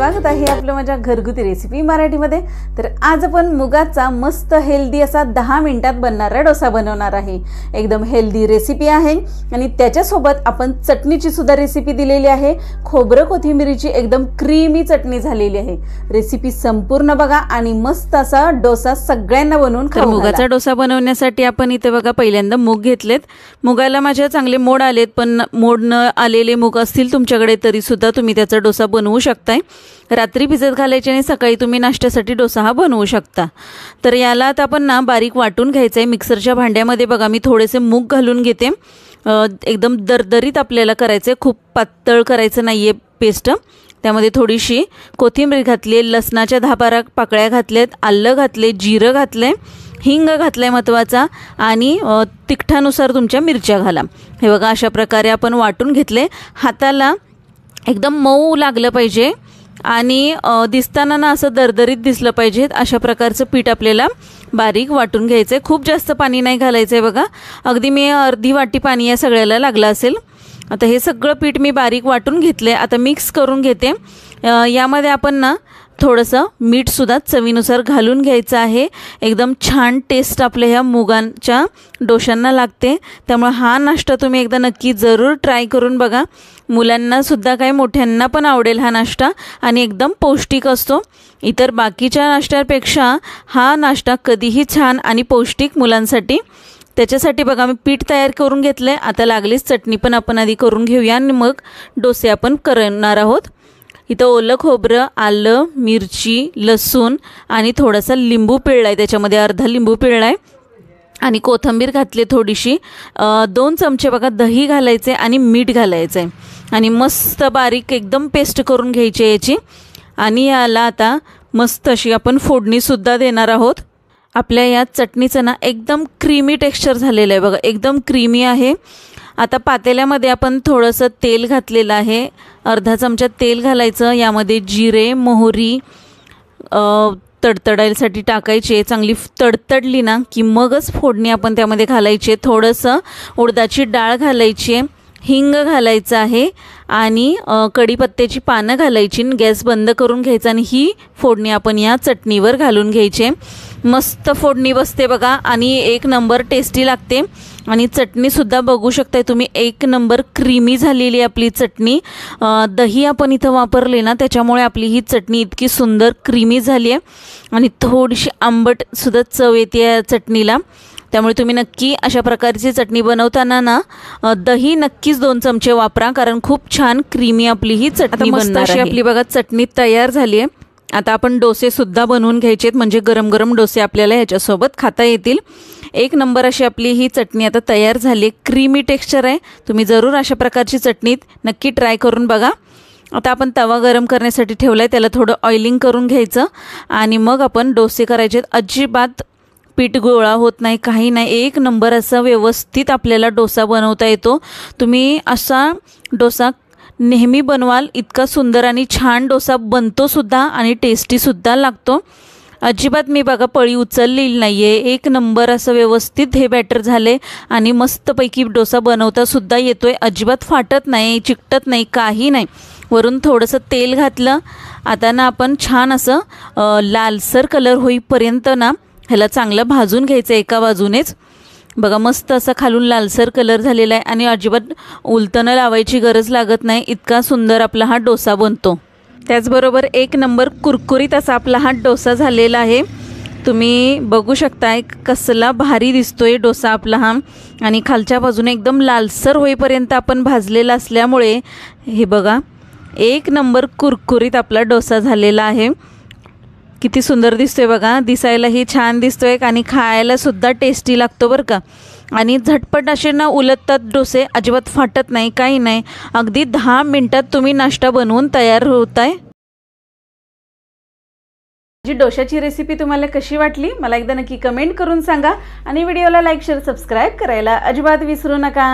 स्वागत आहे आपलं माझ्या घरगुती रेसिपी मराठीमध्ये। तर आज आपण मुगाचा मस्त हेल्दी असा 10 मिनिटात बनणारा डोसा बनवणार आहे। एकदम हेल्दी रेसिपी आहे आणि त्याच्यासोबत आपण चटणीची सुद्धा रेसिपी दिलेली आहे। खोबरं कोथिंबीरीची एकदम क्रीमी चटणी झालेली आहे। रेसिपी संपूर्ण बघा आणि मस्त असा डोसा सगळ्यांना बनवून खाऊ घाला। मुगाचा डोसा बनवण्यासाठी आपण इथे बघा पहिल्यांदा मूग घेतलेत। मुगाला माझे चांगले मोड आलेत, पण मोड न आलेले मूग असतील तुमच्याकडे तरी सुद्धा तुम्ही त्याचा डोसा बनवू शकताय। रात्री भिजत घालायचे आणि सकाळी तुम्ही नाश्त्यासाठी डोसा हा बनवू शकता। तर याला आता आपण ना बारीक वाटून घ्यायचं आहे। मिक्सरच्या भांड्यामध्ये बघा मी थोडेसे मूग घालून घेते। एकदम दरदरीत आपल्याला करायचं आहे, खूप पातळ करायचं नाहीये पेस्ट। त्यामध्ये थोडीशी कोथिंबीर घातली, लसणाच्या 10-12 पाकळ्या घातल्यात, आलं घातले, जिरं घातले, हिंग घातलाय महत्त्वाचा आणि तिखटानुसार तुमच्या मिरच्या घाला। हे बघा अशा प्रकारे आपण वाटून घेतले। हाताला एकदम मऊ लागलं पाहिजे आणि दिसताना ना असं दरदरीत दिसलं पाहिजे। अशा प्रकारचं पीठ आपल्याला बारीक वाटून घ्यायचं आहे। खूप जास्त पाणी नाही घालायचं आहे बघा, अगदी मी अर्धी वाटी पाणी या सगळ्याला लागलं असेल। आता हे सगळं पीठ मी बारीक वाटून घेतले। आता मिक्स करून घेते। यामध्ये आपण ना थोडंसं मीठ सुद्धा चवीनुसार घालून घ्यायचं आहे। एकदम छान टेस्ट आपल्या ह्या मुगांच्या डोशांना लागते। त्यामुळे हा नाश्ता तुम्ही एकदा नक्की जरूर ट्राय करून बघा। मुलांना सुद्धा काय मोठ्यांना पण आवडेल हा नाश्ता आणि एकदम पौष्टिक असतो। इतर बाकीच्या नाश्त्यापेक्षा हा नाश्ता कधीही छान आणि पौष्टिक मुलांसाठी। त्याच्यासाठी बघा मी पीठ तयार करून घेतले। आता लागलीच चटणी पण आपण आधी करून घेऊया आणि मग डोसे आपण करणार आहोत। इथं ओलं खोबरं, आलं, मिरची, लसूण आणि थोडासा लिंबू पिळलाय, त्याच्यामध्ये अर्धा लिंबू पिळलाय आणि कोथिंबीर घातली थोडीशी। 2 चमचे बघा दही घालायचे आणि मीठ घालायचे आणि मस्त बारीक एकदम पेस्ट करून घ्यायची याची। आणि याला आता मस्त अशी आपण फोडणी सुद्धा देणार आहोत। आपल्या या चटणीचं ना एकदम क्रीमी टेक्स्चर झालेलं आहे बघा, एकदम क्रीमी आहे। आता पातेल्यामध्ये आपण थोडंसं तेल घातलेलं आहे, अर्धा चमचा तेल घालायचं। यामध्ये जिरे, मोहरी तडतडायसाठी टाकायचे। चांगली तडतडली ना की मगच फोडणी आपण त्यामध्ये घालायची। थोडंसं उडदाची डाळ घालायची, हिंग घालायचं आहे आणि कढीपत्त्याची पानं घालायची। गॅस बंद करून घ्यायचा आणि ही फोडणी आपण या चटणीवर घालून घ्यायची। मस्त फोडणी बसते बघा आणि एक नंबर टेस्टी लागते। आणि चटणीसुद्धा बघू शकताय तुम्ही, एक नंबर क्रीमी झालेली आपली चटणी। दही आपण इथं वापरले ना त्याच्यामुळे आपली ही चटणी इतकी सुंदर क्रीमी झाली आहे आणि थोडीशी आंबटसुद्धा चव येते या चटणीला। त्यामुळे तुम्ही नक्की अशा प्रकारची चटणी बनवताना ना दही नक्कीच 2 चमचे वापरा, कारण खूप छान क्रीमी आपली ही चटणी बनणार आहे। आपली बघा चटणी तयार झाली आहे। आता आपण डोसे सुद्धा बनवून घ्यायचे, म्हणजे गरम गरम डोसे आपल्याला ह्याच्यासोबत खाता येतील। एक नंबर अशी आपली ही चटणी आता तयार झाली, क्रीमी टेक्स्चर आहे। तुम्ही जरूर अशा प्रकारची चटणी नक्की ट्राय करून बघा। आता आपण तवा गरम करण्यासाठी ठेवलाय, त्याला थोडं ऑइलिंग करून घ्यायचं आणि मग आपण डोसे करायचे। अजिबात पीठ गोळा होत नाही, काही नाही, एक नंबर असा व्यवस्थित आपल्याला डोसा बनवता येतो। तुम्ही असा डोसा नेहमी बनवाल, इतका सुंदर आणि छान डोसा बनतो सुद्धा आणि टेस्टी सुद्धा लागतो। अजिबात मी बघा पळी उचललेली नाहीये, एक नंबर असं व्यवस्थित हे बॅटर झाले आणि मस्तपैकी डोसा बनवता सुद्धा येतोय। अजिबात फाटत नाही, चिकटत नाही, काही नाही। वरून थोडंसं तेल घातलं। आता ना आपण छान असं लालसर कलर होईपर्यंत ना ह्याला चांगलं भाजून घ्यायचं एका बाजूनेच। बघा मस्त असा खालून लालसर कलर झालेला आहे आणि अजिबात उलटणं लावायची गरज लागत नाही, इतका सुंदर आपला हा डोसा बनतो। त्याचबरोबर एक नंबर कुरकुरीत असा आपला हा डोसा झालेला आहे। तुम्ही बघू शकताय कसला भारी दिसतोय डोसा आपला हा आणि खालच्या बाजूने एकदम लालसर होईपर्यंत आपण भाजलेला असल्यामुळे हे बघा एक नंबर कुरकुरीत आपला डोसा झालेला आहे। किती सुंदर दिसतोय बघा, दिसायलाही छान तोय आणि खायला सुद्धा टेस्टी लागतो बरं का। आणि झटपट असे ना उलटतात डोसे, अजिबात फाटत नाही, काही नाही। अगदी 10 मिनिटात तुम्ही नाश्ता बनवून तयार होताय। जी डोशाची रेसिपी तुम्हाला कशी वाटली मला एकदा नक्की कमेंट करून सांगा आणि व्हिडिओला लाईक, शेअर, सबस्क्राईब करायला अजिबात विसरू नका।